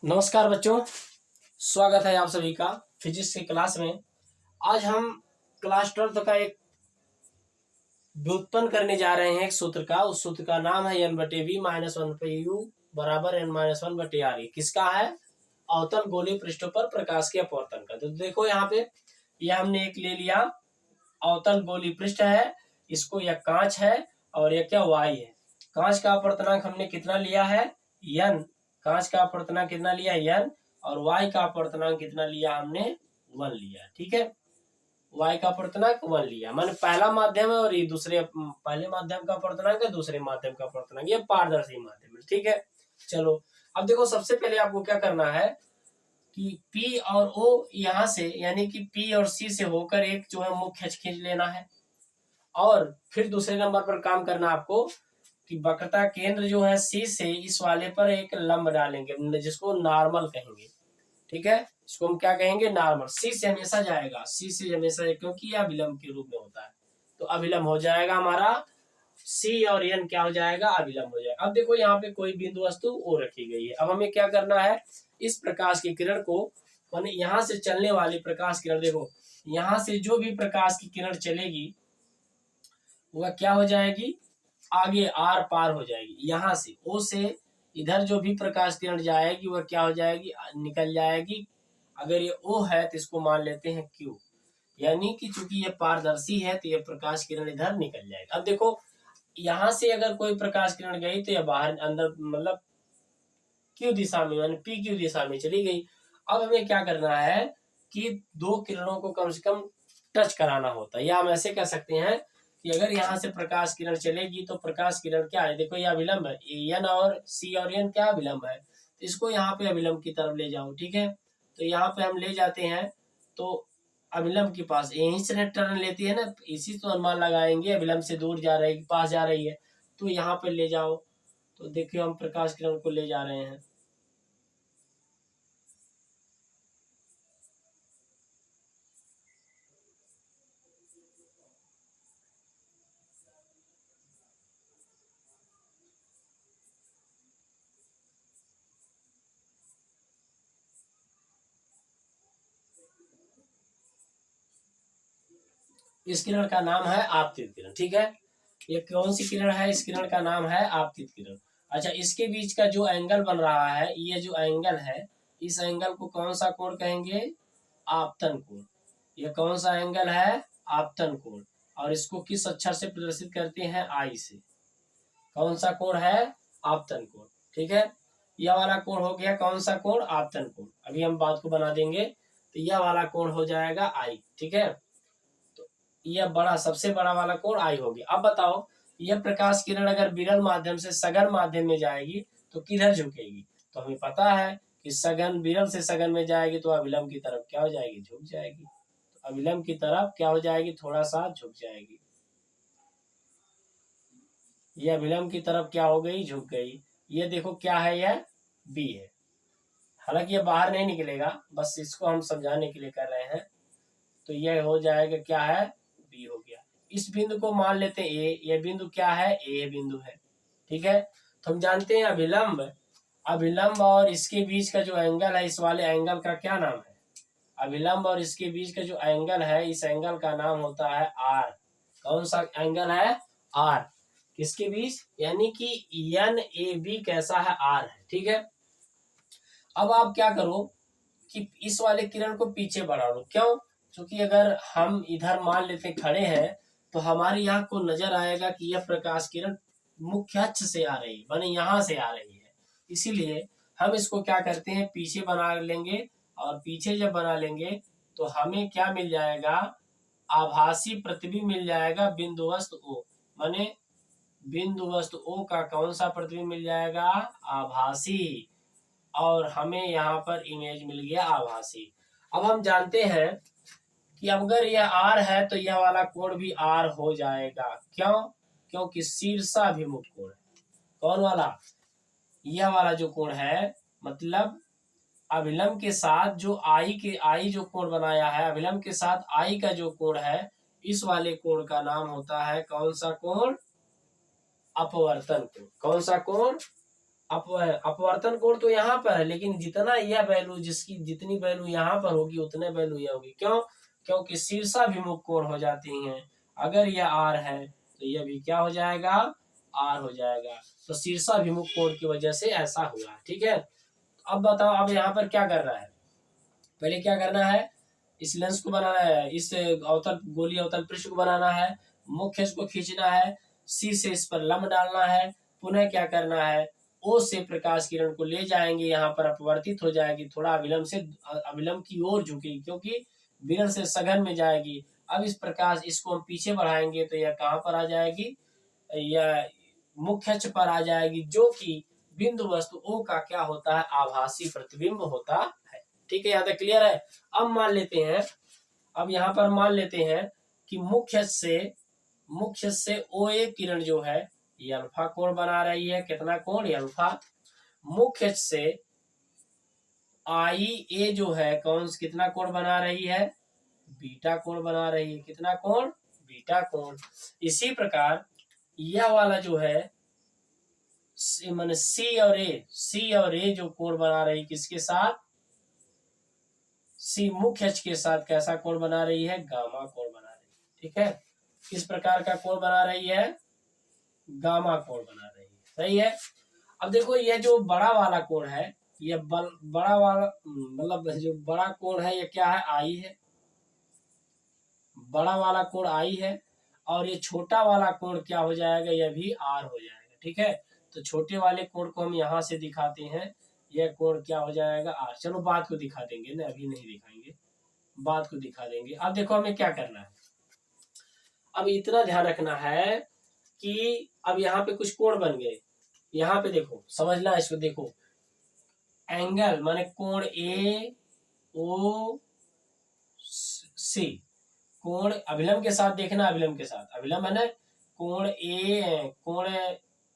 नमस्कार बच्चों, स्वागत है आप सभी का फिजिक्स की क्लास में। आज हम क्लास 12 का एक व्युत्पन्न करने जा रहे हैं एक सूत्र का। उस सूत्र का नाम है n/v - 1/u बराबर n-1/r। किसका है? अवतल गोलीय पृष्ठों पर प्रकाश के अपवर्तन का। तो देखो यहाँ पे यह हमने एक ले लिया, अवतल गोलीय पृष्ठ है, इसको यह कांच है और यह क्या y है। कांच का अपवर्तनांक हमने कितना लिया है? n। कांच का अपवर्तनांक कितना लिया? n। और y का अपवर्तनांक कितना लिया हमने? 1 लिया। ठीक है, y का अपवर्तनांक 1 लिया। माने पहला माध्यम है और ये दूसरे पहले माध्यम का अपवर्तनांक है, दूसरे माध्यम का अपवर्तनांक, ये पारदर्शी माध्यम है। ठीक है, चलो अब देखो, सबसे पहले आपको क्या करना है कि P और O यहाँ से, यानी कि P और C से होकर एक जो है मुख्य अक्ष खींच लेना है। और फिर दूसरे नंबर पर काम करना आपको कि वक्रता केंद्र जो है C से इस वाले पर एक लंब डालेंगे, जिसको नॉर्मल कहेंगे। ठीक है, इसको हम क्या कहेंगे? नॉर्मल। C से हमेशा जाएगा, C से हमेशा, क्योंकि यह अभिलंब के रूप में होता है, तो अभिलंब हो जाएगा हमारा C और n क्या हो जाएगा? अभिलंब हो जाएगा। अब देखो यहाँ पे कोई बिंदु वस्तु O रखी गई है। अब हमें क्या करना है? इस प्रकाश की किरण को, माने यहाँ से चलने वाली प्रकाश किरण, देखो यहाँ से जो भी प्रकाश की किरण चलेगी वह क्या हो जाएगी? आगे आर पार हो जाएगी। यहाँ से O से इधर जो भी प्रकाश किरण जाएगी वह क्या हो जाएगी? निकल जाएगी। अगर ये O है तो इसको मान लेते हैं Q, यानी कि चूंकि ये पारदर्शी है तो ये प्रकाश किरण इधर निकल जाएगी। अब देखो यहाँ से अगर कोई प्रकाश किरण गई तो यह बाहर अंदर, मतलब Q दिशा में, यानी PQ दिशा में चली गई। अब हमें क्या करना है कि दो किरणों को कम से कम टच कराना होता है, या हम ऐसे कह सकते हैं कि अगर यहाँ से प्रकाश किरण चलेगी तो प्रकाश किरण क्या है? देखो ये अभिलंब है, n और C और n क्या अभिलंब है, तो इसको यहाँ पे अभिलंब की तरफ ले जाओ। ठीक है, तो यहाँ पे हम ले जाते हैं तो अभिलंब के पास यहीं से टर्न लेती है ना, इसी तो अनुमान लगाएंगे अभिलंब से दूर जा रही, पास जा रही है, तो यहाँ पे ले जाओ। तो देखियो हम प्रकाश किरण को ले जा रहे हैं। इस किरण का नाम है आपतित किरण। ठीक है, ये कौन सी किरण है? इस किरण का नाम है आपतित किरण। अच्छा, इसके बीच का जो एंगल बन रहा है, ये जो एंगल है, इस एंगल को कौन सा कोण कहेंगे? आपतन कोण। ये कौन सा एंगल है? आपतन कोण। और इसको किस अक्षर से प्रदर्शित करते हैं? आई से। कौन सा कोण है? आपतन कोण। ठीक है, यह वाला कोण हो गया कौन सा कोण? आपतन कोण। अभी हम बात को बना देंगे, तो यह वाला कोण हो जाएगा आई। ठीक है, यह बड़ा, सबसे बड़ा वाला कोण आई होगी। अब बताओ, यह प्रकाश किरण अगर विरल माध्यम से सघन माध्यम में जाएगी तो किधर झुकेगी? तो हमें पता है कि सघन, विरल से सघन में जाएगी तो अभिलंब की तरफ क्या हो जाएगी? झुक जाएगी। तो अभिलंब की तरफ क्या हो जाएगी? थोड़ा सा झुक जाएगी। यह अभिलंब की तरफ क्या हो गई? झुक गई। ये देखो क्या है? यह बी है। हालांकि ये बाहर नहीं निकलेगा, बस इसको हम समझाने के लिए कर रहे हैं। तो यह हो जाएगा क्या है? बी हो गया। इस बिंदु को मान लेते हैं ए। यह बिंदु क्या है? ए बिंदु है। ठीक है, तो हम जानते हैं अभिलंब, अभिलंब और इसके बीच का जो एंगल है, इस वाले एंगल का क्या नाम है? अभिलंब और इसके बीच का जो एंगल है, इस एंगल का नाम होता है आर। कौन सा एंगल है? आर। किसके बीच? यानी कि एन ए बी कैसा है? आर है। ठीक है, अब आप क्या करो कि इस वाले किरण को पीछे बढ़ा लो। क्यों? क्योंकि अगर हम इधर मान लेते खड़े हैं तो हमारी आंख को नजर आएगा कि यह प्रकाश किरण मुख्य अक्ष से आ रही है, माने यहाँ से आ रही है। इसीलिए हम इसको क्या करते हैं? पीछे बना लेंगे। और पीछे जब बना लेंगे तो हमें क्या मिल जाएगा? आभासी प्रतिबिंब मिल जाएगा बिंदुवस्त ओ। माने बिंदुवस्त ओ का कौन सा प्रतिबिंब मिल जाएगा? आभासी। और हमें यहाँ पर इमेज मिल गया आभासी। अब हम जानते हैं कि अगर यह आर है तो यह वाला कोण भी आर हो जाएगा। क्यों? क्योंकि शीर्षाभिमुख कोण है। कौन वाला? यह वाला जो कोण है, मतलब अभिलंब के साथ जो आई जो कोण बनाया है, अभिलंब के साथ आई का जो कोण है, इस वाले कोण का नाम होता है कौन सा कोण? अपवर्तन कोण। कौन सा कोण? अपवर्तन कोण तो यहाँ पर है, लेकिन जितना यह वैल्यू जितनी वैल्यू यहाँ पर होगी उतने वैल्यू यह होगी। क्यों? क्योंकि शीर्षाभिमुख कोण हो जाती हैं। अगर यह आर है तो यह भी क्या हो जाएगा? आर हो जाएगा। तो शीर्षाभिमुख कोण की वजह से ऐसा हुआ। ठीक है, अब बताओ, अब यहाँ पर क्या करना है? पहले क्या करना है? इस लेंस को बनाना है, इस अवतल गोलीय अवतल पृष्ठ को बनाना है, मुख्य को खींचना है, सी से इस पर लंब डालना है, पुनः क्या करना है? ओ से प्रकाश किरण को ले जाएंगे, यहाँ पर अपवर्तित हो जाएगी, थोड़ा अविलंब की ओर झुकेगी, क्योंकि विरण से सघन में जाएगी। अब इस प्रकाश इसको हम पीछे बढ़ाएंगे तो यह कहाँ पर आ जाएगी? यह मुख्य अक्ष पर आ जाएगी, जो कि बिंदु वस्तु O का क्या होता है? आभासी प्रतिबिंब होता है। ठीक है, यहाँ तक क्लियर है? अब मान लेते हैं, अब यहाँ पर मान लेते हैं कि मुख्य से OA किरण जो है ये अल्फा कोण बना रही है। कितना कोण? अल्फा। मुख्य से IA जो है कितना कोण बना रही है? बीटा कोण बना रही है। कितना कोण? बीटा कोण। इसी प्रकार यह वाला जो है माने सी और ए जो कोण बना रही, किसके साथ? सी मुख्य अक्ष के साथ कैसा कोण बना रही है? गामा कोण बना रही है। ठीक है, किस प्रकार का कोण बना रही है? गामा कोण बना रही है। सही है। अब देखो, यह जो बड़ा वाला कोण है, यह बड़ा वाला मतलब जो बड़ा कोण है, यह क्या है? आई है। बड़ा वाला कोण आई है, और ये छोटा वाला कोण क्या हो जाएगा? यह भी आर हो जाएगा। ठीक है, तो छोटे वाले कोण को हम यहाँ से दिखाते हैं, यह कोण क्या हो जाएगा? आर। चलो बाद को दिखा देंगे ना, अभी नहीं दिखाएंगे, बाद को दिखा देंगे। अब देखो हमें क्या करना है। अब इतना ध्यान रखना है कि अब यहाँ पे कुछ कोण बन गए। यहाँ पे देखो, समझना इसको। देखो, एंगल माने कोण ए ओ सी, कोण अभिलंब के साथ देखना, अभिलंब के साथ, अभिलंब है ना, कोण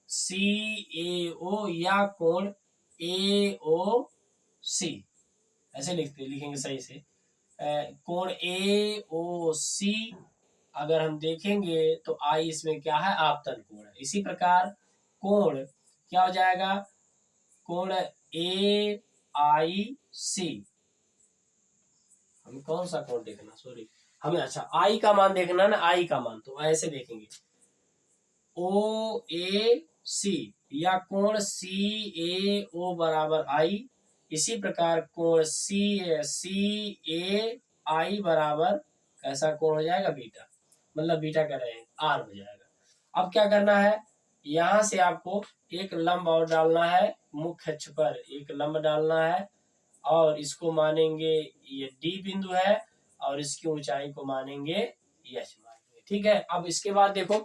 CAO या कोण AOC, ऐसे लिखेंगे सही से। कोण AOC अगर हम देखेंगे तो आई इसमें क्या है? आपतन कोण है। इसी प्रकार कोण क्या हो जाएगा? कोण AIC। हमें कौन सा कोण देखना? सॉरी, हमें अच्छा आई का मान देखना ना, आई का मान। तो ऐसे देखेंगे, OAC या कोण CAO बराबर आई। इसी प्रकार कोण CAI बराबर कैसा कोण हो जाएगा? बीटा। मतलब बीटा कर रहे हैं, आर हो जाएगा। अब क्या करना है? यहां से आपको एक लंब और डालना है, मुख्य अक्ष पर एक लंब डालना है, और इसको मानेंगे ये D बिंदु है, और इसकी ऊंचाई को मानेंगे H मानेंगे। ठीक है, अब इसके बाद देखो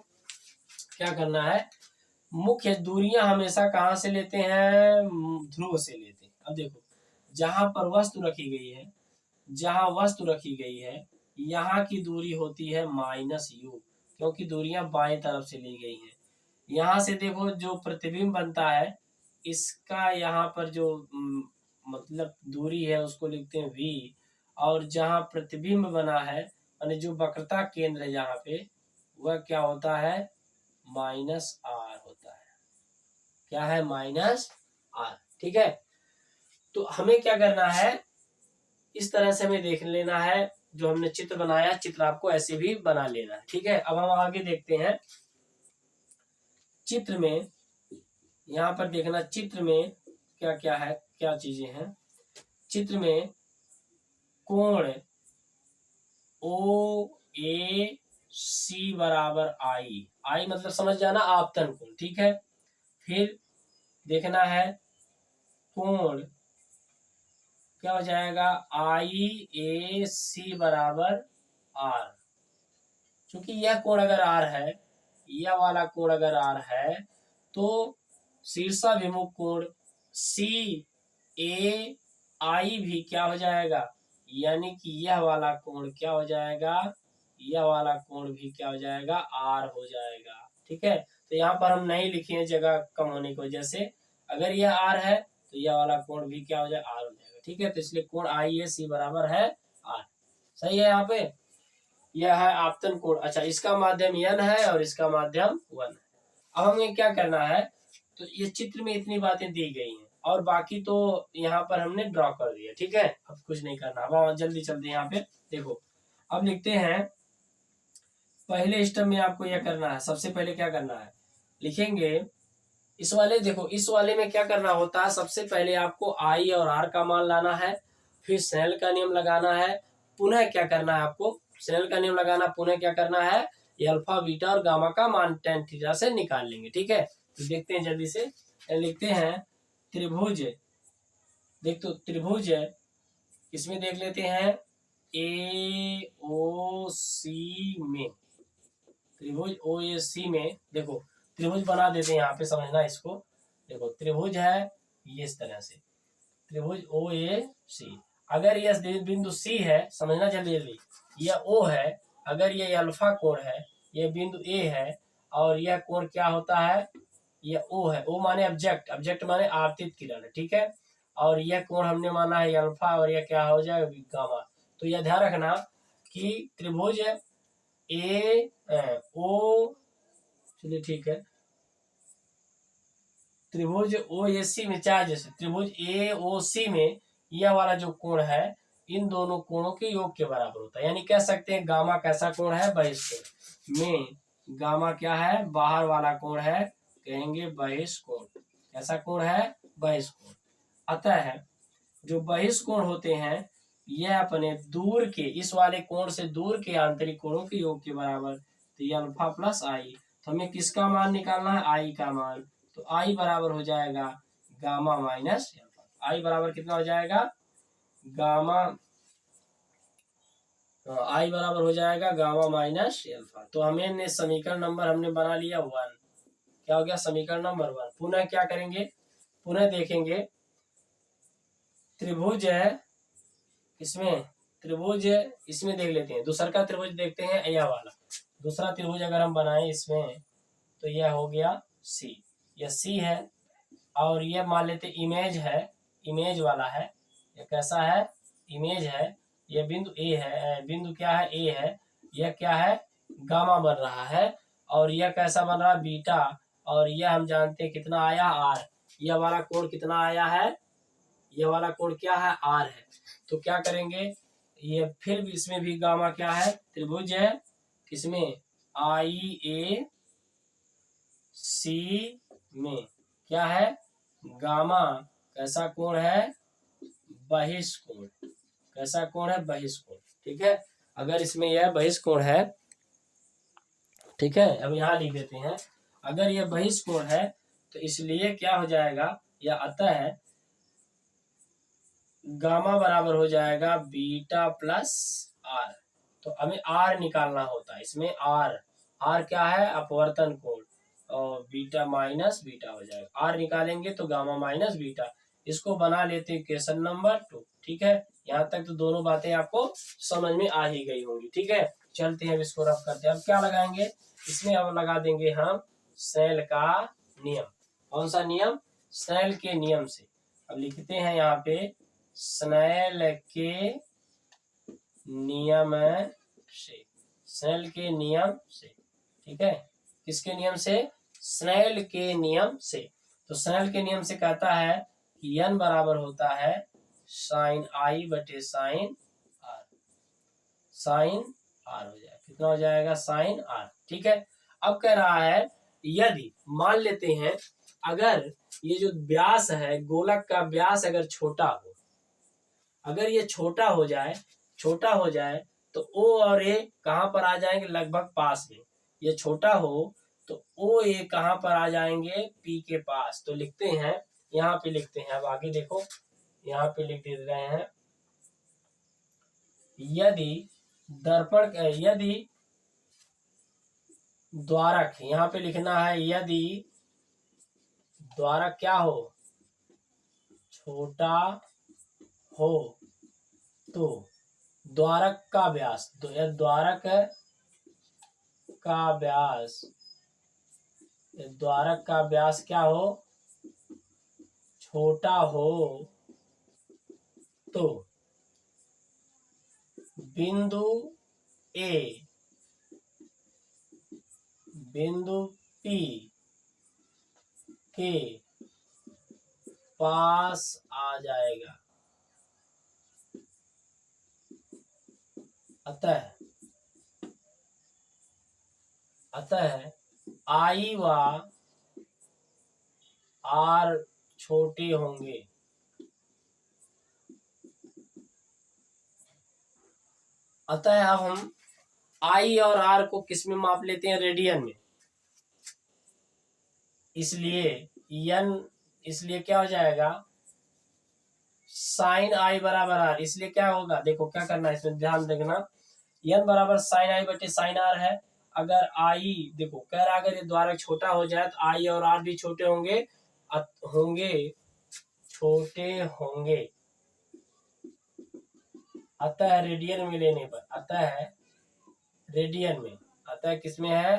क्या करना है। मुख्य दूरियां हमेशा कहां से लेते हैं? ध्रुव से लेते हैं। अब देखो, जहां पर वस्तु रखी गई है, यहाँ की दूरी होती है -u, क्योंकि दूरियां बाएं तरफ से ली गई हैं। यहाँ से देखो, जो प्रतिबिंब बनता है, इसका यहाँ पर जो मतलब दूरी है उसको लिखते हैं v, और जहाँ प्रतिबिंब बना है यानी जो वक्रता केंद्र है यहाँ पे, वह क्या होता है? -r होता है। क्या है? -r। ठीक है, तो हमें क्या करना है? इस तरह से हमें देख लेना है, जो हमने चित्र बनाया, चित्र आपको ऐसे भी बना लेना है। ठीक है, अब हम आगे देखते हैं। चित्र में यहाँ पर देखना, चित्र में क्या क्या है, क्या चीजें हैं। चित्र में कोण OAC बराबर आई मतलब समझ जाना, आपतन कोण। ठीक है, फिर देखना है कोण क्या हो जाएगा? IAC बराबर R। क्योंकि यह कोण अगर R है, यह वाला कोण अगर R है, तो शीर्षाभिमुख कोण CAI भी क्या हो जाएगा? यानी कि यह वाला कोण क्या हो जाएगा? यह वाला कोण भी क्या हो जाएगा? R हो जाएगा। ठीक है, तो यहाँ पर हम नहीं लिखे हैं जगह कम होने की वजह से। अगर यह R है तो यह वाला कोण भी क्या हो जाएगा? R हो जाएगा। ठीक है, तो इसलिए कोण IAC बराबर है R। सही है। यहाँ पे यह है आपतन कोण। अच्छा, इसका माध्यम n है और इसका माध्यम 1 है। अब हमें क्या करना है? तो ये चित्र में इतनी बातें दी गई हैं और बाकी तो यहाँ पर हमने ड्रॉ कर दिया। ठीक है, अब कुछ नहीं करना। अब जल्दी चलते हैं यहाँ पे। देखो अब लिखते हैं पहले स्टेप में आपको यह करना है। सबसे पहले क्या करना है, लिखेंगे इस वाले, देखो इस वाले में क्या करना होता है, सबसे पहले आपको आई और आर का मान लाना है, फिर स्नेल का नियम लगाना है, पुनः क्या करना है आपको, स्नेल का नियम लगाना, पुनः क्या करना है, ये अल्फा बीटा और गामा का मान tan थीटा से निकाल लेंगे। ठीक है, तो देखते हैं जल्दी से। लिखते हैं त्रिभुज, देख तो त्रिभुज इसमें देख लेते हैं ए ओ सी में, त्रिभुज ओ ए सी में देखो त्रिभुज बना देते हैं यहाँ पे, समझना इसको। देखो त्रिभुज है ये इस तरह से, त्रिभुज ओ ए सी। अगर यह बिंदु सी है, समझना जल्दी जल्दी, यह ओ है, अगर ये अल्फा कोण है, यह बिंदु ए है, और यह कोण क्या होता है, यह ओ है। ओ माने ऑब्जेक्ट, ऑब्जेक्ट माने आपतित किरण। ठीक है, और यह कोण हमने माना है अल्फा, और यह क्या हो जाएगा गामा। तो यह ध्यान रखना कि त्रिभुज ए ओ, चलिए ठीक है, त्रिभुज ओ ए सी में, चाहे जैसे त्रिभुज ए ओ सी में यह वाला जो कोण है इन दोनों कोणों के योग के बराबर होता है। यानी कह सकते हैं गामा कैसा कोण है, बहिष्कोण में। गामा क्या है, बाहर वाला कोण है, कहेंगे बहिष्कोण। कैसा कोण है, बहिष्कोण। अतः जो बहिष्कोण होते हैं यह अपने दूर के, इस वाले कोण से दूर के आंतरिक कोणों के योग के बराबर। तो ये अल्फा प्लस आई, तो हमें किसका मान निकालना है, आई का मान। तो आई बराबर हो जाएगा गामा माइनस अल्फा। आई बराबर कितना हो जाएगा, गामा, आई बराबर हो जाएगा गामा माइनस अल्फा। तो हमें समीकरण नंबर हमने बना लिया 1। क्या हो गया, समीकरण नंबर 1। पुनः क्या करेंगे, पुनः देखेंगे त्रिभुज है इसमें, त्रिभुज इसमें देख लेते हैं, दूसरा का त्रिभुज देखते हैं, यह वाला दूसरा त्रिभुज अगर हम बनाए इसमें, तो यह हो गया सी, यह सी है, और यह मान लेते इमेज है, इमेज वाला है। यह कैसा है, इमेज है। यह बिंदु ए है, बिंदु क्या है, ए है। यह क्या है, गामा बन रहा है, और यह कैसा बन रहा है, बीटा, और यह हम जानते हैं कितना आया, आर। यह वाला कोण कितना आया है, यह वाला कोण क्या है, आर है। तो क्या करेंगे, ये फिर भी इसमें भी गामा क्या है, त्रिभुज है, किसमें, आई ए सी में क्या है, गामा कैसा कोण है, बहिष्कोण। कैसा कोण है, बहिष्कोण। ठीक है, अगर इसमें यह बहिष्कोण है, ठीक है, अब यहाँ लिख देते हैं, अगर यह बहिष्कोण है तो इसलिए क्या हो जाएगा, या अतः है गामा बराबर हो जाएगा बीटा प्लस आर। तो हमें आर निकालना होता है इसमें, आर, आर क्या है, अपवर्तन कोण, और बीटा माइनस बीटा हो जाएगा। आर निकालेंगे तो गामा माइनस बीटा। इसको बना लेते हैं क्वेश्चन नंबर 2। ठीक है, यहाँ तक तो दोनों बातें आपको समझ में आ ही गई होंगी। ठीक है, चलते हैं, अब इसको रफ करते हैं। अब क्या लगाएंगे इसमें, अब लगा देंगे हम स्नेल का नियम। कौन सा नियम, स्नेल के नियम से। अब लिखते हैं यहाँ पे स्नेल के नियम से, स्नेल के नियम से। ठीक है, किसके नियम से, स्नेल के नियम से। तो स्नेल के नियम से कहता है कि n बराबर होता है साइन आई बटे साइन आर। साइन आर हो जाएगा, कितना हो जाएगा, साइन आर। ठीक है, अब कह रहा है यदि मान लेते हैं अगर ये जो व्यास है, गोलक का व्यास अगर छोटा हो, अगर ये छोटा हो जाए, छोटा हो जाए तो ओ और ए कहाँ पर आ जाएंगे, लगभग पास में। ये छोटा हो तो ओ ए कहाँ पर आ जाएंगे, पी के पास। तो लिखते हैं, यहाँ पे लिखते हैं, अब आगे देखो यहाँ पे लिख दे रहे हैं, यदि दर्पण, यदि द्वारक, यहाँ पे लिखना है यदि द्वारक क्या हो, छोटा हो, तो द्वारक का व्यास, द्वारक का व्यास, द्वारक का व्यास क्या हो, छोटा हो, तो बिंदु ए, बिंदु पी के पास आ जाएगा। अतः आई व आर छोटे होंगे। अतः अब हम आई और आर को किस में माप लेते हैं? रेडियन में। इसलिए क्या हो जाएगा? साइन आई बराबर आर। इसलिए क्या होगा? देखो क्या करना है इसमें, ध्यान देखना। एन बराबर साइन आई बटे साइन आर है। अगर आई, देखो कह रहा अगर ये द्वारक छोटा हो जाए तो आई और आर भी छोटे होंगे, छोटे होंगे। अतः रेडियन में लेने पर, अतः रेडियन में, अतः किसमें है?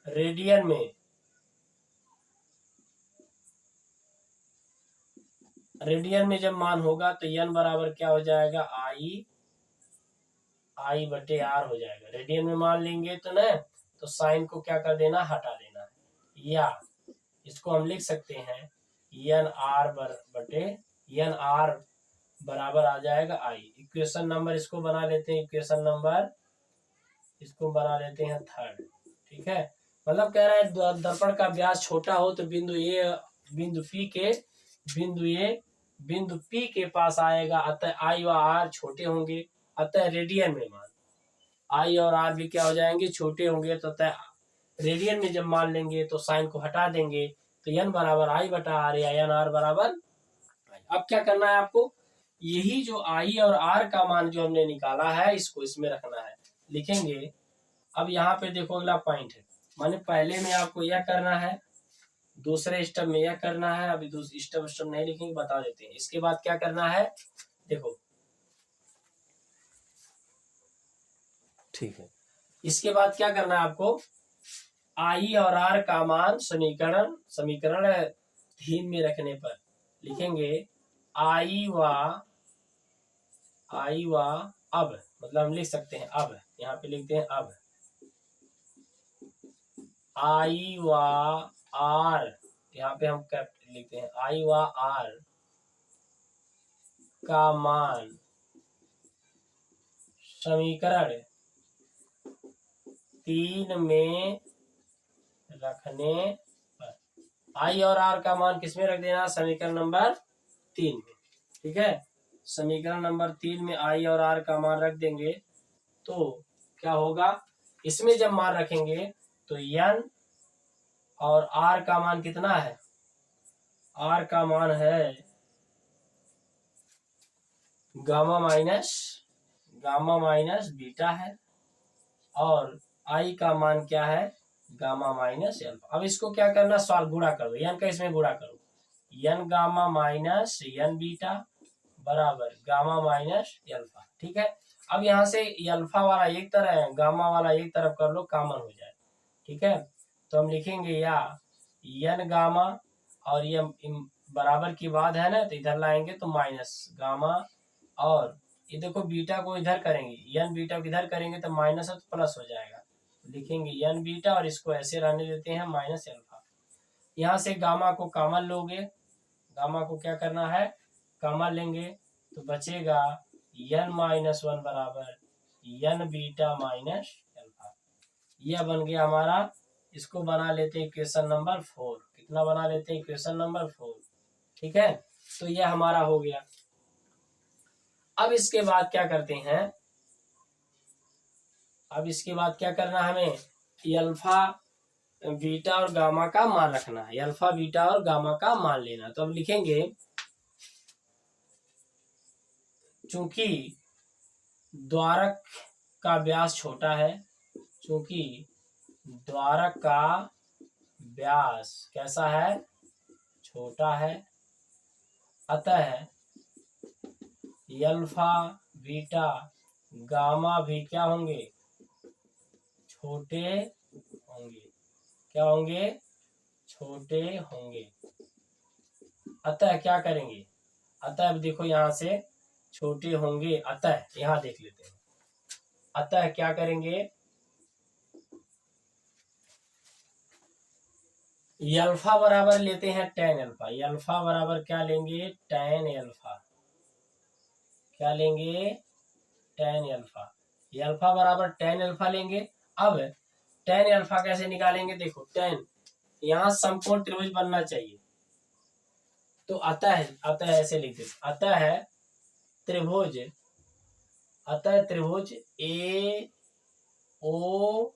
रेडियन में। रेडियन में जब मान होगा तो एन बराबर क्या हो जाएगा? आई बटे आर हो जाएगा। रेडियन में मान लेंगे तो न, तो साइन को क्या कर देना? हटा देना है। या इसको हम लिख सकते हैं एन आर बराबर आ जाएगा आई। इक्वेशन नंबर इसको बना लेते हैं, इक्वेशन नंबर इसको बना लेते हैं थर्ड। ठीक है, मतलब कह रहा है दर्पण का व्यास छोटा हो तो बिंदु P के पास आएगा। अतः आई व आर छोटे होंगे। अतः रेडियन में मान आई और आर भी क्या हो जाएंगे? छोटे होंगे। तो अतः रेडियन में जब मान लेंगे तो साइन को हटा देंगे, तो एन बराबर आई बटा आर या एन आर बराबर आई। अब क्या करना है आपको? यही जो आई और आर का मान जो हमने निकाला है इसको इसमें रखना है, लिखेंगे। अब यहाँ पे देखो अगला पॉइंट है, माने पहले में आपको यह करना है, दूसरे स्टेप में यह करना है। अभी दूसरे स्टेप नहीं लिखेंगे, बता देते हैं। इसके बाद क्या करना है, देखो ठीक है। इसके बाद क्या करना है आपको? आई और आर का मान समीकरण 3 में रखने पर लिखेंगे आई व अब, मतलब हम लिख सकते हैं अब, यहाँ पे लिखते हैं अब आई व आर, यहाँ पे हम कैपिटल लिखते हैं आई व आर का मान समीकरण 3 में रखने पर। आई और आर का मान किसमें रख देना? समीकरण नंबर 3 में। ठीक है, समीकरण नंबर 3 में आई और आर का मान रख देंगे तो क्या होगा? इसमें जब मान रखेंगे तो एन और आर का मान कितना है? आर का मान है गामा माइनस बीटा है, और आई का मान क्या है? Gamma minus alpha. अब इसको क्या करना? सॉल्व, गुणा कर दो, एन का इसमें गुणा करो। N gamma minus n beta बराबर गामा माइनस अल्फा। ठीक है, अब यहाँ से अल्फा वाला एक तरफ है, गामा वाला एक तरफ कर लो, कॉमन हो जाए। ठीक है, तो हम लिखेंगे या एन गामा, और ये बराबर की बात है ना, तो इधर लाएंगे तो माइनस गामा, और ये देखो बीटा को इधर करेंगे, एन बीटा को इधर करेंगे तो माइनस है तो प्लस हो जाएगा। लिखेंगे एन बीटा और इसको ऐसे रहने देते हैं माइनस अल्फा। यहाँ से गामा को कॉमन लोगे, गामा को क्या करना है? कॉमन लेंगे तो बचेगा एन माइनस 1 बराबर एन बीटा माइनस अल्फा। यह बन गया हमारा। इसको बना लेते हैं इक्वेशन नंबर 4। कितना बना लेते हैं? Equation number 4। ठीक है, तो यह हमारा हो गया। अब इसके बाद क्या करते हैं? अब इसके बाद क्या करना है हमें? अल्फा बीटा और गामा का मान रखना है, अल्फा बीटा और गामा का मान लेना। तो अब लिखेंगे चूंकि द्वारक का व्यास छोटा है, चूंकि द्वारक का व्यास कैसा है? छोटा है, अतः अल्फा बीटा गामा भी क्या होंगे? छोटे होंगे। क्या होंगे? छोटे होंगे। अतः क्या करेंगे? अतः अब देखो यहाँ से छोटे होंगे, अतः यहाँ देख लेते हैं। अतः क्या करेंगे? अल्फा बराबर लेते हैं tan अल्फा। अल्फा बराबर क्या लेंगे, tan अल्फा। क्या लेंगे, tan अल्फा। अल्फा बराबर tan अल्फा लेंगे। अब tan अल्फा कैसे निकालेंगे, देखो tan, यहाँ समकोण त्रिभुज बनना चाहिए। तो अतः ऐसे लिख देते, त्रिभुज अतः त्रिभुज ए ओ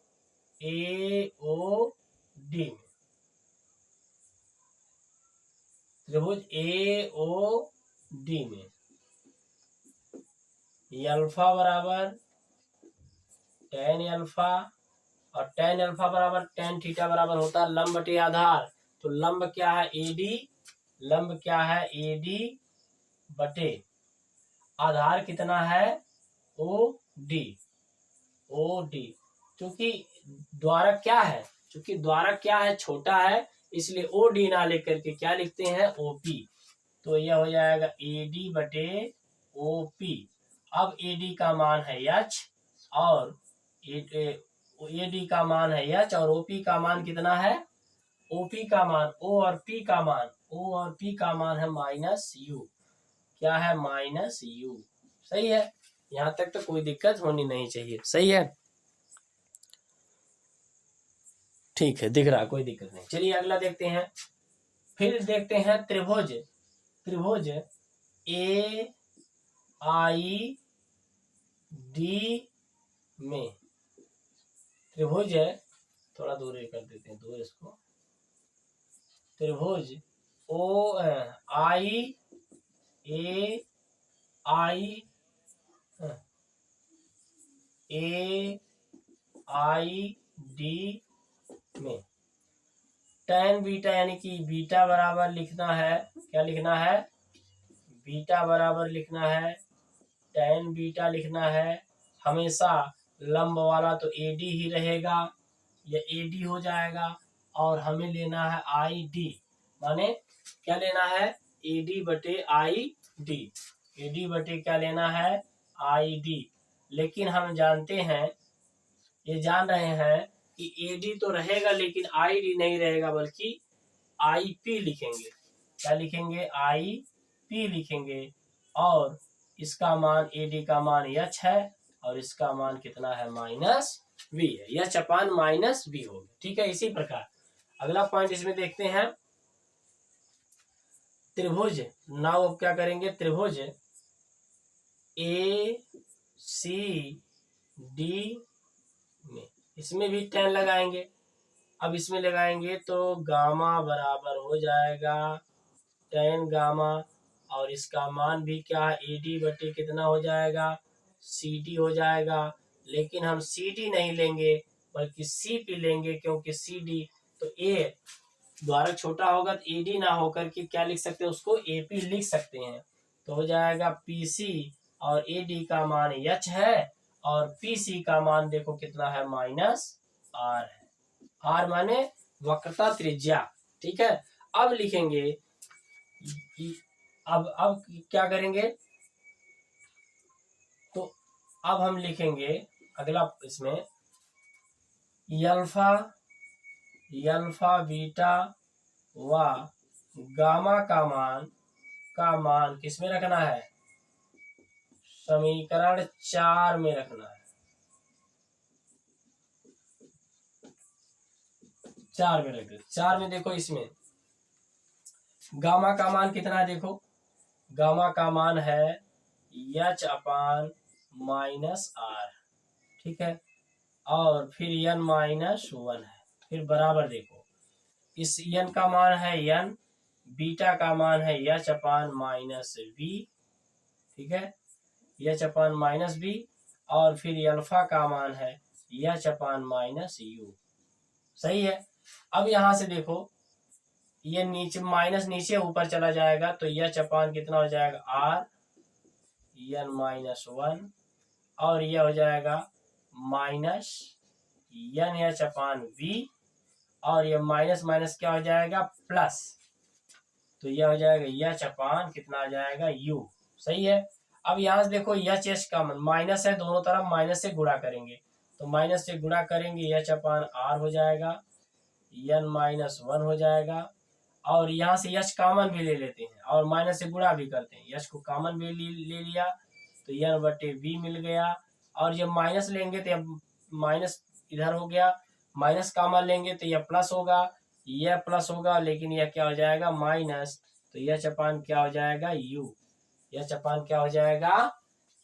डी में, त्रिभुज ए ओ डी में अल्फा बराबर tan अल्फा, और tan अल्फा बराबर tan थीटा बराबर होता है लंब बटे आधार। तो लंब क्या है, एडी, लंब क्या है, एडी बटे आधार कितना है, ओ डी। क्योंकि द्वारक क्या है, छोटा है, इसलिए ओ डी ना लेकर के क्या लिखते हैं, ओपी। तो यह हो जाएगा एडी बटे ओपी। अब एडी का मान है एच, और एडी का मान है एच, और ओपी का मान कितना है, ओपी का मान, ओ और पी का मान है माइनस यू। क्या है, माइनस यू। सही है, यहाँ तक तो कोई दिक्कत होनी नहीं चाहिए। सही है, ठीक है, दिख रहा, कोई दिक्कत नहीं। चलिए अगला देखते हैं। फिर देखते हैं त्रिभुज ए आई डी में, त्रिभुज है, थोड़ा दूर कर देते हैं, दूर इसको। त्रिभुज ओ आई ए आई डी में tan बीटा, यानी कि बीटा बराबर लिखना है, क्या लिखना है, बीटा बराबर लिखना है, tan बीटा लिखना है। हमेशा लंब वाला तो एडी ही रहेगा, या एडी हो जाएगा। और हमें लेना है आई डी, माने क्या लेना है, एडी बटे आई डी। एडी बटे क्या लेना है, आई डी। लेकिन हम जानते हैं, ये जान रहे हैं कि एडी तो रहेगा लेकिन आईडी नहीं रहेगा, बल्कि आईपी लिखेंगे। क्या लिखेंगे, आईपी लिखेंगे। और इसका मान, एडी का मान एच है, और इसका मान कितना है, माइनस वी है। एच अपान माइनस वी होगा। ठीक है, इसी प्रकार अगला पॉइंट इसमें देखते हैं। त्रिभुज, नाउ अब क्या करेंगे, त्रिभुज ए सी डी में, इसमें भी tan लगाएंगे। अब इसमें लगाएंगे तो गामा बराबर हो जाएगा tan गामा, और इसका मान भी क्या है, एडी बटे कितना हो जाएगा, सी डी हो जाएगा। लेकिन हम सी डी नहीं लेंगे, बल्कि सी पी लेंगे, क्योंकि सी डी तो ए द्वारा छोटा होगा, तो एडी ना होकर के क्या लिख सकते हैं, उसको एपी लिख सकते हैं। तो हो जाएगा पीसी, और एडी का मान एच है, और पीसी का मान देखो कितना है, माइनस आर है। आर माने वक्रता त्रिज्या। ठीक है, अब लिखेंगे, अब क्या करेंगे, तो अब हम लिखेंगे अगला इसमें अल्फा बीटा व गामा का मान किसमें रखना है, समीकरण 4 में रखना है। 4 में रख दे। 4 में देखो, इसमें गामा का मान कितना है, देखो गामा का मान है एच अपान माइनस आर। ठीक है, और फिर एन माइनस 1 है। फिर बराबर देखो, इस एन का मान है एन, बीटा का मान है एच अपान माइनस बी। ठीक है, एच अपान माइनस बी, और फिर अल्फा का मान है एच अपान माइनस यू। सही है, अब यहां से देखो, ये नीचे माइनस नीचे ऊपर चला जाएगा, तो एच अपान कितना हो जाएगा, आर एन माइनस 1, और यह हो जाएगा minus N H upon V, और ये माइनस माइनस क्या हो जाएगा, प्लस। तो यह हो जाएगा एच अपान कितना आ जाएगा, यू। सही है, अब यहां से देखो एच एच का माइनस है, दोनों तरफ माइनस से गुणा करेंगे, तो माइनस से गुणा करेंगे एच अपान आर हो जाएगा, n माइनस 1 हो जाएगा। और यहाँ से यश कॉमन भी ले लेते हैं और माइनस से गुणा भी करते हैं। यश को कॉमन भी ले लिया तो n बटे v मिल गया। और जब माइनस लेंगे तो अब माइनस इधर हो गया, माइनस कॉमन लेंगे तो यह प्लस होगा, यह प्लस होगा, लेकिन यह क्या हो जाएगा माइनस, तो यह चपान क्या हो जाएगा u, यह चपान क्या हो जाएगा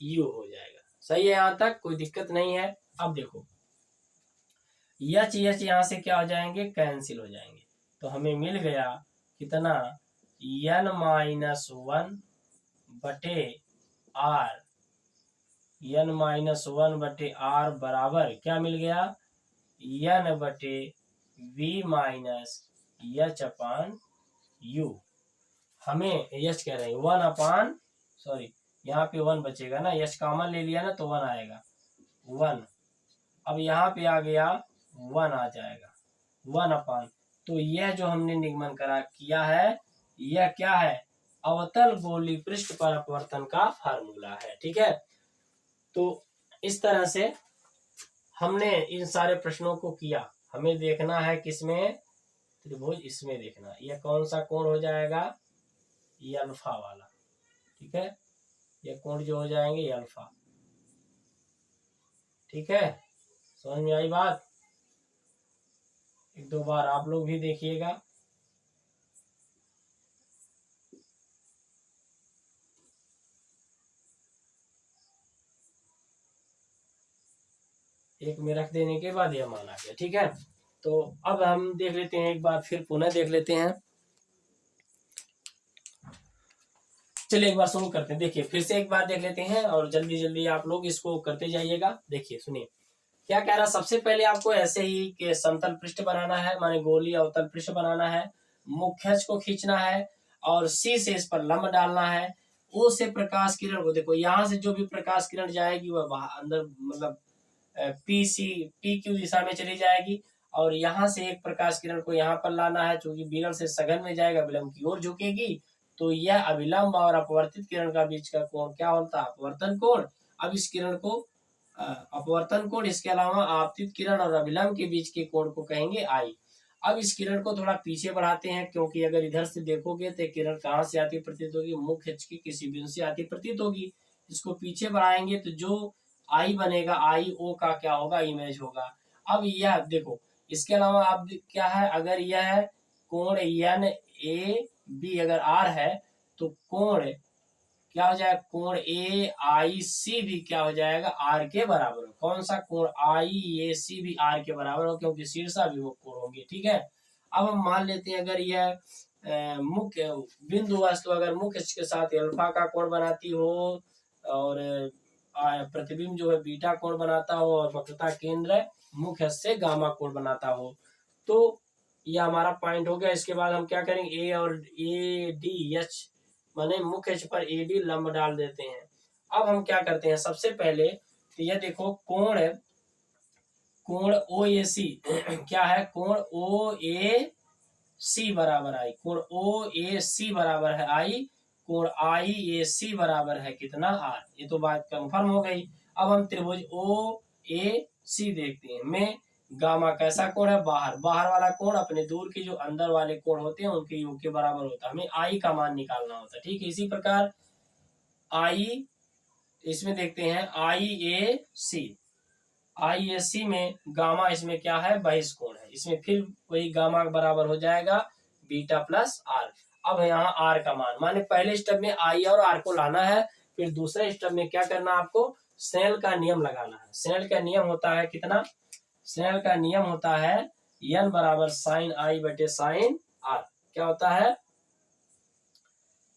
u हो जाएगा। सही है, यहाँ तक कोई दिक्कत नहीं है। अब देखो यच यहाँ से क्या हो जाएंगे कैंसिल हो जाएंगे, तो हमें मिल गया कितना n माइनस 1 बटे आर, n माइनस 1 बटे आर बराबर क्या मिल गया n बटे v माइनस यच अपान u। हमें यच कह रहे हैं 1 अपान, सॉरी यहाँ पे 1 बचेगा ना, यच कॉमन ले लिया ना तो 1 आएगा 1। अब यहाँ पे आ गया 1 आ जाएगा 1 अपान, तो यह जो हमने निगमन करा किया है यह क्या है अवतल गोलीय पृष्ठ पर अपवर्तन का फार्मूला है। ठीक है, तो इस तरह से हमने इन सारे प्रश्नों को किया। हमें देखना है किसमें त्रिभुज, इसमें देखना यह कौन सा कोण हो जाएगा ये अल्फा वाला। ठीक है, ये कोण जो हो जाएंगे ये अल्फा। ठीक है, समझ में आई बात? एक दो बार आप लोग भी देखिएगा। एक में रख देने के बाद यह माना गया। ठीक है, तो अब हम देख लेते हैं एक बार फिर पुनः देख लेते हैं। चलिए एक बार शुरू करते हैं। देखिए फिर से एक बार देख लेते हैं और जल्दी जल्दी आप लोग इसको करते जाइएगा। देखिए सुनिए क्या कह रहा है। सबसे पहले आपको ऐसे ही कि समतल पृष्ठ बनाना है, माने गोलीय अवतल पृष्ठ बनाना है, मुख्य अक्ष को खींचना है और सी से इस पर लंब डालना है। ओ से प्रकाश किरण को देखो, यहाँ से जो भी प्रकाश किरण जाएगी वह अंदर मतलब पी क्यू दिशा में चली जाएगी और यहाँ से एक प्रकाश किरण को यहाँ पर लाना है, चूंकि विरल से सघन में जाएगा विलंब की ओर झुकेगी, तो यह अभिलंब और अपवर्तित किरण का बीच का कोण क्या होता है अपवर्तन कोण। अब इस किरण को अपवर्तन कोण, इसके अलावा आपतित किरण और अभिलंब के बीच के कोण को कहेंगे आई। अब इस किरण को थोड़ा पीछे बढ़ाते हैं, क्योंकि अगर इधर से देखोगे तो किरण कहाँ से आती प्रतीत होगी, मुख्य अक्ष की किसी बिंदु से आती प्रतीत होगी। इसको पीछे बढ़ाएंगे तो जो आई बनेगा आई ओ का क्या होगा इमेज होगा। अब यह देखो इसके अलावा अब क्या है, अगर यह कोण एन ए बी अगर आर है तो कोण क्या हो जाएगा कोण ए आई सी भी क्या हो जाएगा आर के बराबर हो। कौन सा कोण आई ए सी भी आर के बराबर हो, क्योंकि शीर्षाभिमुख कोण होंगे। ठीक है, अब हम मान लेते हैं अगर यह मुख्य बिंदु वस्तु अगर मुख्य के साथ अल्फा का कोण बनाती हो और प्रतिबिंब जो है बीटा कोण बनाता हो और वक्रता केंद्र मुख्य से गामा कोण बनाता हो, तो यह हमारा पॉइंट हो गया। इसके बाद हम क्या करेंगे ए और ए डी एच माने मुख्य अक्ष पर ए डी लंब डाल देते हैं। अब हम क्या करते हैं सबसे पहले तो यह देखो कोण ओ ए सी क्या है कोण ओ ए सी बराबर आई, कोण ओ ए सी बराबर है आई, कोण आई ए सी बराबर है कितना आर। ये तो बात कंफर्म हो गई। अब हम त्रिभुज ओ ए सी देखते हैं। में गामा कैसा कोण है बाहर वाला कोण अपने दूर के जो अंदर वाले कोण होते हैं उनके योग के बराबर होता है। हमें आई का मान निकालना होता है। ठीक है, इसी प्रकार आई इसमें देखते हैं आई ए सी में गामा इसमें क्या है बहिष्कोण है, इसमें फिर वही गामा बराबर हो जाएगा बीटा प्लस आर। अब यहाँ आर का मान माने पहले स्टेप में आई और आर को लाना है, फिर दूसरे स्टेप में क्या करना आपको स्नेल का नियम लगाना है। स्नेल का नियम होता है कितना, स्नेल का नियम होता है n बराबर साइन आई बटे साइन आर। क्या होता है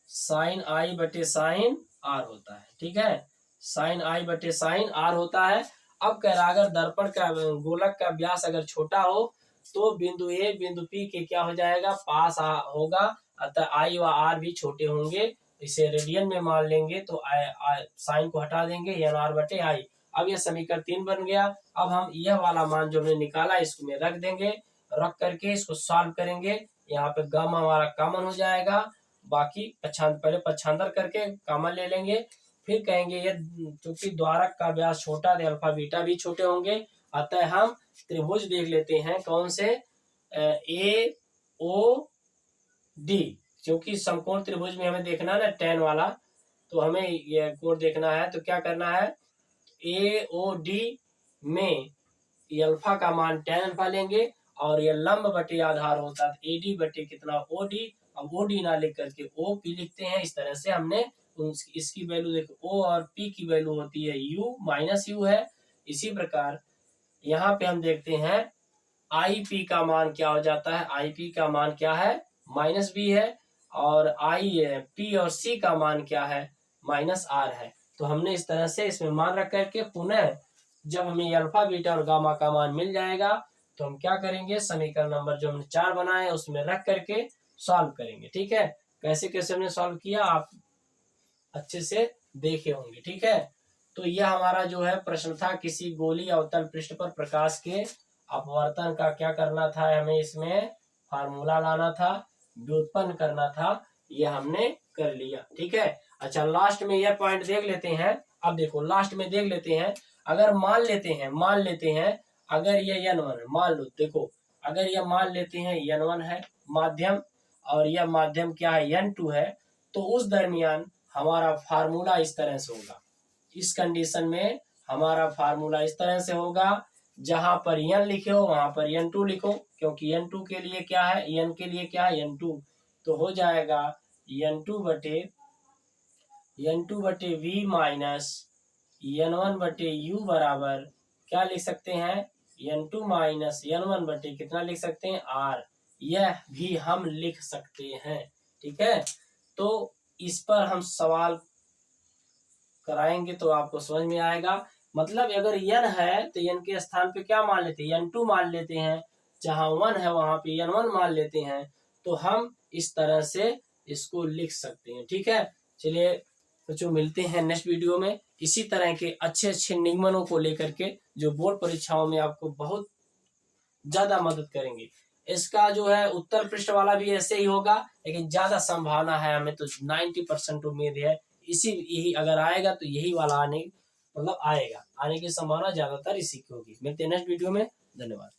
साइन आई बटे साइन आर होता है। ठीक है, साइन आई बटे साइन आर होता है। अब कह रहा अगर दर्पण का गोलक का व्यास अगर छोटा हो तो बिंदु ए बिंदु पी के क्या हो जाएगा पास होगा, अतः आई व आर भी छोटे होंगे। इसे रेडियन में मान लेंगे तो साइन को हटा देंगे एन आर बटे आई। अब यह समीकरण 3 बन गया। अब हम यह वाला मान जो हमने निकाला इसको में रख देंगे, रख करके इसको सॉल्व करेंगे। यहाँ पे गामा हमारा कॉमन हो जाएगा, बाकी पहले पक्षांतर करके कॉमन ले लेंगे, फिर कहेंगे ये क्योंकि द्वारक का व्यास छोटा है अल्फा बीटा भी छोटे होंगे, अतः हम त्रिभुज देख लेते हैं कौन से ए ओ डी, क्योंकि समकोण त्रिभुज में हमें देखना है ना tan वाला, तो हमें ये कोण देखना है। तो क्या करना है, ए ओ डी में ये अल्फा का मान tan अल्फा लेंगे और ये लंब बटे आधार होता है ए डी बटे कितना ओ डी। अब ओ डी ना लिख करके ओ पी लिखते हैं। इस तरह से हमने इसकी वैल्यू देखो, ओ और पी की वैल्यू होती है यू माइनस यू है। इसी प्रकार यहाँ पे हम देखते हैं आई पी का मान क्या हो जाता है, आई पी का मान क्या है माइनस बी है, और आई पी और सी का मान क्या है माइनस आर है। तो हमने इस तरह से इसमें मान रख करके पुनः जब हमें अल्फा बीटा और गामा का मान मिल जाएगा तो हम क्या करेंगे, समीकरण नंबर जो हमने 4 बनाए उसमें रख करके सॉल्व करेंगे। ठीक है, कैसे कैसे हमने सॉल्व किया आप अच्छे से देखे होंगे। ठीक है, तो यह हमारा जो है प्रश्न था, किसी गोली अवतल पृष्ठ पर प्रकाश के अपवर्तन का क्या करना था, हमें इसमें फार्मूला लाना था, व्युत्पन्न करना था, यह हमने कर लिया। ठीक है, अच्छा लास्ट में यह पॉइंट देख लेते हैं। अब देखो लास्ट में देख लेते हैं, अगर मान लेते हैं अगर यह n1 है, मान लो देखो अगर यह मान लेते हैं n1 है माध्यम और यह माध्यम क्या है n2 है, तो उस दरमियान हमारा फार्मूला इस तरह से होगा। इस कंडीशन में हमारा फार्मूला इस तरह से होगा, जहां पर n लिखे हो वहां पर n2 लिखो, क्योंकि n2 के लिए क्या है, n के लिए क्या है n2, तो हो जाएगा n2 बटे v माइनस n1 बटे u बराबर क्या लिख सकते हैं, n2 माइनस n1 बटे कितना लिख सकते हैं r, यह भी हम लिख सकते हैं। ठीक है, तो इस पर हम सवाल कराएंगे तो आपको समझ में आएगा। मतलब अगर n है तो n के स्थान पे क्या मान लेते हैं, n2 मान लेते हैं, जहां 1 है वहां पे n1 मान लेते हैं, तो हम इस तरह से इसको लिख सकते हैं। ठीक है, चलिए बच्चों मिलते हैं नेक्स्ट वीडियो में इसी तरह के अच्छे अच्छे निगमनों को लेकर के, जो बोर्ड परीक्षाओं में आपको बहुत ज्यादा मदद करेंगे। इसका जो है उत्तर पृष्ठ वाला भी ऐसे ही होगा, लेकिन ज्यादा संभावना है, हमें तो 90% उम्मीद है यही अगर आएगा तो यही वाला आने की संभावना ज्यादातर इसी की होगी। मिलते हैं नेक्स्ट वीडियो में, धन्यवाद।